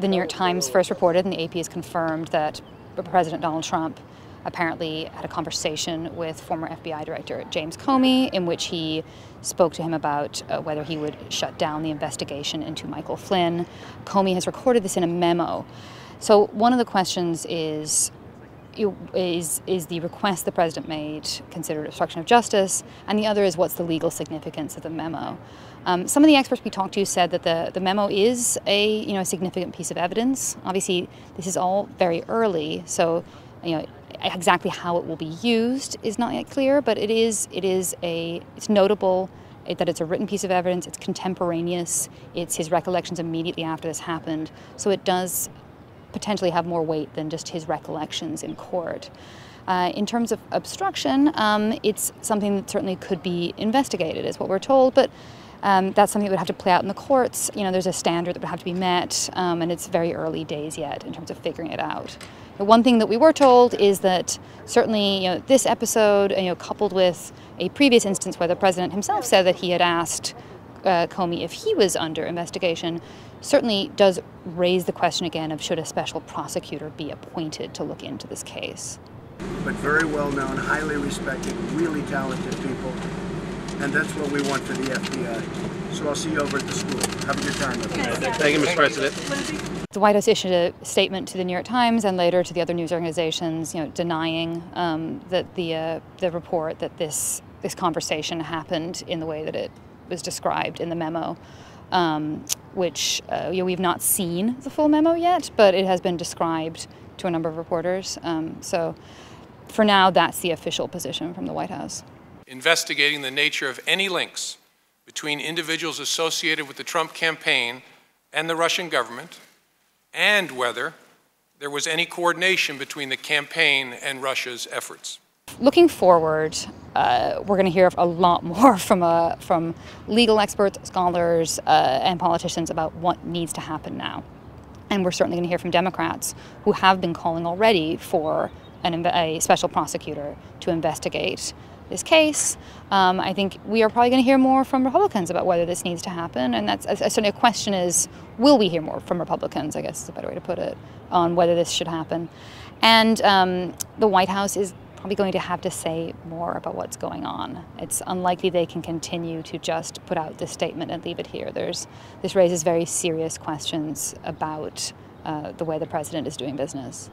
the New York Times first reported, and the AP has confirmed, that President Donald Trump apparently had a conversation with former FBI Director James Comey, in which he spoke to him about whether he would shut down the investigation into Michael Flynn. Comey has recorded this in a memo. So one of the questions is the request the president made considered obstruction of justice, and the other is, what's the legal significance of the memo? Some of the experts we talked to said that the memo is a significant piece of evidence. Obviously, this is all very early, so exactly how it will be used is not yet clear. But it's notable that it's a written piece of evidence. It's contemporaneous. It's his recollections immediately after this happened. So it does potentially have more weight than just his recollections in court. In terms of obstruction, it's something that certainly could be investigated, is what we're told, but that's something that would have to play out in the courts. There's a standard that would have to be met, and it's very early days yet in terms of figuring it out. One thing that we were told is that certainly this episode, coupled with a previous instance where the president himself said that he had asked Comey if he was under investigation, certainly does raise the question again of, should a special prosecutor be appointed to look into this case. But very well known, highly respected, really talented people, and that's what we want for the FBI. So I'll see you over at the school. Have a good time. Thank you, Mr. President. The White House issued a statement to the New York Times and later to the other news organizations, denying that the report that this conversation happened in the way that it was described in the memo, which we've not seen the full memo yet, but it has been described to a number of reporters. So for now, that's the official position from the White House. Investigating the nature of any links between individuals associated with the Trump campaign and the Russian government, and whether there was any coordination between the campaign and Russia's efforts. Looking forward, we're going to hear a lot more from legal experts, scholars, and politicians about what needs to happen now. And we're certainly going to hear from Democrats, who have been calling already for a special prosecutor to investigate this case. I think we are probably going to hear more from Republicans about whether this needs to happen. And that's certainly a question is, will we hear more from Republicans, I guess is a better way to put it, on whether this should happen. And the White House is probably going to have to say more about what's going on. It's unlikely they can continue to just put out this statement and leave it here. This raises very serious questions about the way the president is doing business.